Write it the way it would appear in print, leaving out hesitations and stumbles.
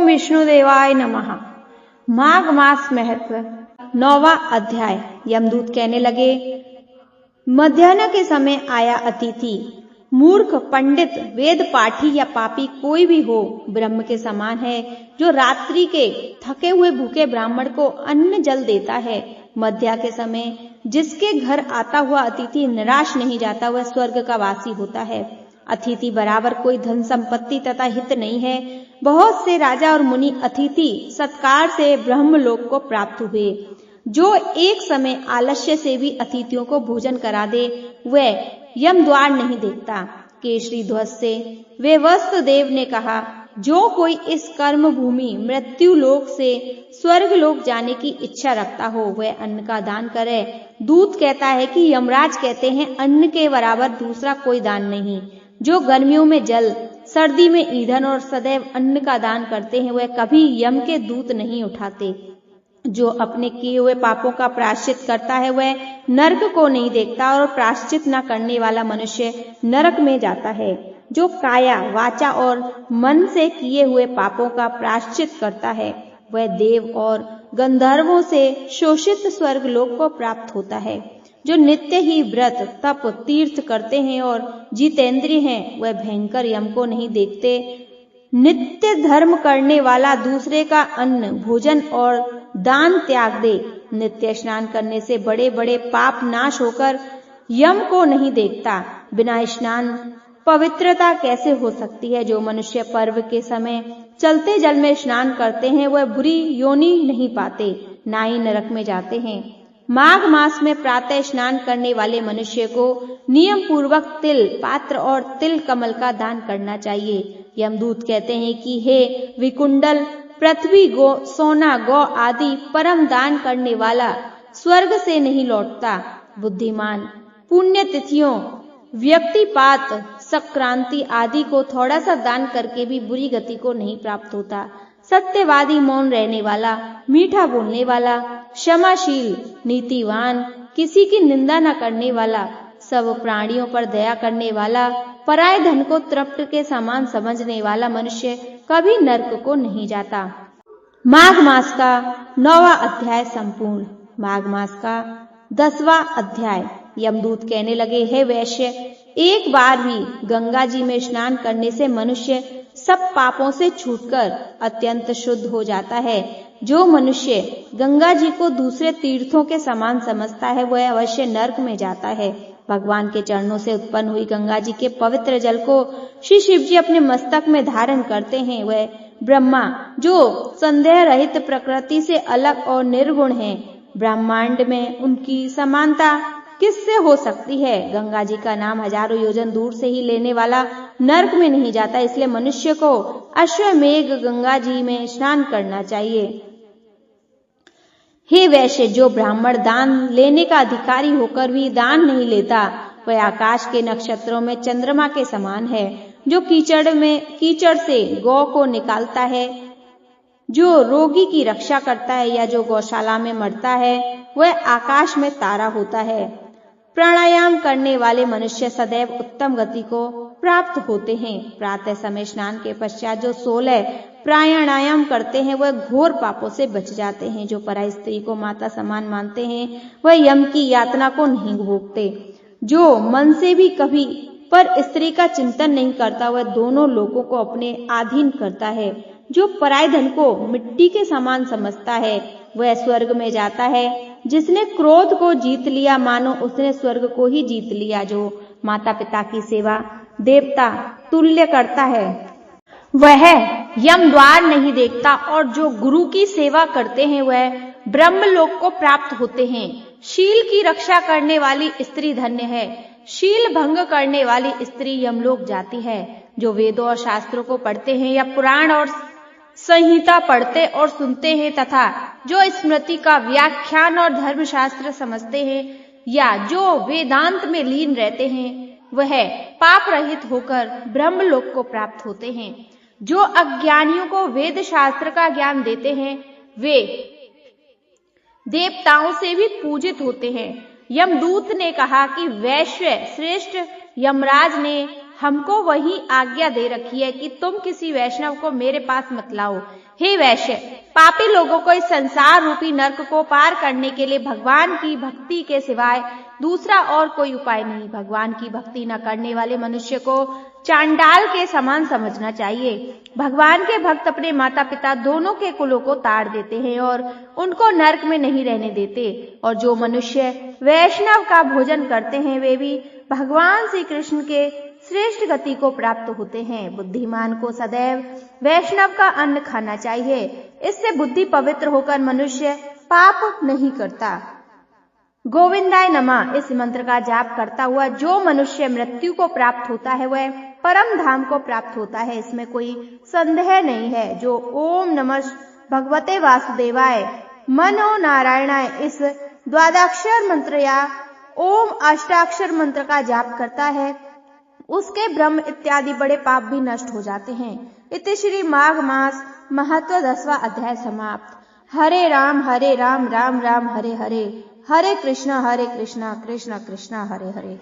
विष्णुदेवाय नमः। माघ मास महत्व। 9वां अध्याय। यमदूत कहने लगे, मध्याह्न के समय आया अतिथि, मूर्ख, पंडित, वेद पाठी या पापी कोई भी हो, ब्रह्म के समान है, जो रात्रि के थके हुए भूखे ब्राह्मण को अन्न जल देता है। मध्या के समय जिसके घर आता हुआ अतिथि निराश नहीं जाता, वह स्वर्ग का वासी होता है। अतिथि बराबर कोई धन संपत्ति तथा हित नहीं है। बहुत से राजा और मुनि अतिथि सत्कार से ब्रह्मलोक को प्राप्त हुए। जो एक समय आलस्य से भी अतिथियों को भोजन करा दे, वह यम द्वार नहीं देखता। केसरी ध्वज से वे वस्तुदेव ने कहा, जो कोई इस कर्म भूमि मृत्यु लोक से स्वर्ग लोक जाने की इच्छा रखता हो, वह अन्न का दान करे। दूत कहता है कि यमराज कहते हैं, अन्न के बराबर दूसरा कोई दान नहीं। जो गर्मियों में जल, सर्दी में ईंधन और सदैव अन्न का दान करते हैं, वह कभी यम के दूत नहीं उठाते। जो अपने किए हुए पापों का प्रायश्चित करता है, वह नरक को नहीं देखता, और प्रायश्चित न करने वाला मनुष्य नरक में जाता है। जो काया, वाचा और मन से किए हुए पापों का प्रायश्चित करता है, वह देव और गंधर्वों से शोषित स्वर्ग लोक को प्राप्त होता है। जो नित्य ही व्रत, तप, तीर्थ करते हैं और जितेंद्रिय हैं, वह भयंकर यम को नहीं देखते। नित्य धर्म करने वाला दूसरे का अन्न, भोजन और दान त्याग दे। नित्य स्नान करने से बड़े बड़े पाप नाश होकर यम को नहीं देखता। बिना स्नान पवित्रता कैसे हो सकती है? जो मनुष्य पर्व के समय चलते जल में स्नान करते हैं, वह बुरी योनि नहीं पाते, ना ही नरक में जाते हैं। माघ मास में प्रातः स्नान करने वाले मनुष्य को नियम पूर्वक तिल पात्र और तिल कमल का दान करना चाहिए। यमदूत कहते हैं कि हे विकुंडल, पृथ्वी, गो, सोना, गौ आदि परम दान करने वाला स्वर्ग से नहीं लौटता। बुद्धिमान पुण्यतिथियों, व्यक्तिपात, संक्रांति आदि को थोड़ा सा दान करके भी बुरी गति को नहीं प्राप्त होता। सत्यवादी, मौन रहने वाला, मीठा बोलने वाला, क्षमाशील, नीतिवान, किसी की निंदा न करने वाला, सब प्राणियों पर दया करने वाला, पराये धन को तृप्त के समान समझने वाला मनुष्य कभी नरक को नहीं जाता। माघ मास का 9वां अध्याय संपूर्ण। माघ मास का 10वां अध्याय। यमदूत कहने लगे, हे वैश्य, एक बार भी गंगा जी में स्नान करने से मनुष्य सब पापों से छूटकर अत्यंत शुद्ध हो जाता है। जो मनुष्य गंगा जी को दूसरे तीर्थों के समान समझता है, वह अवश्य नरक में जाता है। भगवान के चरणों से उत्पन्न हुई गंगा जी के पवित्र जल को श्री शिव जी अपने मस्तक में धारण करते हैं। वह ब्रह्मा, जो संदेह रहित प्रकृति से अलग और निर्गुण है, ब्रह्मांड में उनकी समानता किससे हो सकती है? गंगा जी का नाम हजारों योजन दूर से ही लेने वाला नरक में नहीं जाता। इसलिए मनुष्य को अश्वमेघ गंगा जी में स्नान करना चाहिए। हे वैश्य, जो ब्राह्मण दान लेने का अधिकारी होकर भी दान नहीं लेता, वह आकाश के नक्षत्रों में चंद्रमा के समान है। जो कीचड़ से गौ को निकालता है, जो रोगी की रक्षा करता है, या जो गौशाला में मरता है, वह आकाश में तारा होता है। प्राणायाम करने वाले मनुष्य सदैव उत्तम गति को प्राप्त होते हैं। प्रातः समय स्नान के पश्चात जो 16 प्राणायाम करते हैं, वह घोर पापों से बच जाते हैं। जो पराई स्त्री को माता समान मानते हैं, वह यम की यातना को नहीं भोगते। जो मन से भी कभी पर स्त्री का चिंतन नहीं करता, वह दोनों लोगों को अपने अधीन करता है। जो पराय धन को मिट्टी के समान समझता है, वह स्वर्ग में जाता है। जिसने क्रोध को जीत लिया, मानो उसने स्वर्ग को ही जीत लिया। जो माता पिता की सेवा देवता तुल्य करता है, वह यम द्वार नहीं देखता, और जो गुरु की सेवा करते हैं, वह ब्रह्मलोक को प्राप्त होते हैं। शील की रक्षा करने वाली स्त्री धन्य है। शील भंग करने वाली स्त्री यमलोक जाती है। जो वेदों और शास्त्रों को पढ़ते हैं, या पुराण और संहिता पढ़ते और सुनते हैं, तथा जो स्मृति का व्याख्यान और धर्मशास्त्र समझते हैं, या जो वेदांत में लीन रहते हैं, वह पाप रहित होकर ब्रह्मलोक को प्राप्त होते हैं। जो अज्ञानियों को वेद शास्त्र का ज्ञान देते हैं, वे देवताओं से भी पूजित होते हैं। यमदूत ने कहा कि वैश्य श्रेष्ठ यमराज ने हमको वही आज्ञा दे रखी है कि तुम किसी वैष्णव को मेरे पास मत लाओ। हे वैश्य, पापी लोगों को इस संसार रूपी नरक को पार करने के लिए भगवान की भक्ति के सिवाय दूसरा और कोई उपाय नहीं। भगवान की भक्ति न करने वाले मनुष्य को चांडाल के समान समझना चाहिए। भगवान के भक्त अपने माता पिता दोनों के कुलों को ताड़ देते हैं और उनको नरक में नहीं रहने देते। और जो मनुष्य वैष्णव का भोजन करते हैं वे भी भगवान श्री कृष्ण के श्रेष्ठ गति को प्राप्त होते हैं। बुद्धिमान को सदैव वैष्णव का अन्न खाना चाहिए। इससे बुद्धि पवित्र होकर मनुष्य पाप नहीं करता। गोविंदाय नमः इस मंत्र का जाप करता हुआ जो मनुष्य मृत्यु को प्राप्त होता है वह परम धाम को प्राप्त होता है, इसमें कोई संदेह नहीं है। जो ओम नमः भगवते वासुदेवाय मनो नारायणाय इस द्वादशाक्षर मंत्र या ओम अष्टाक्षर मंत्र का जाप करता है उसके ब्रह्म इत्यादि बड़े पाप भी नष्ट हो जाते हैं। इति श्री माघ मास महत्व 10वां अध्याय समाप्त। हरे राम राम राम हरे हरे, हरे कृष्ण कृष्ण कृष्ण हरे हरे।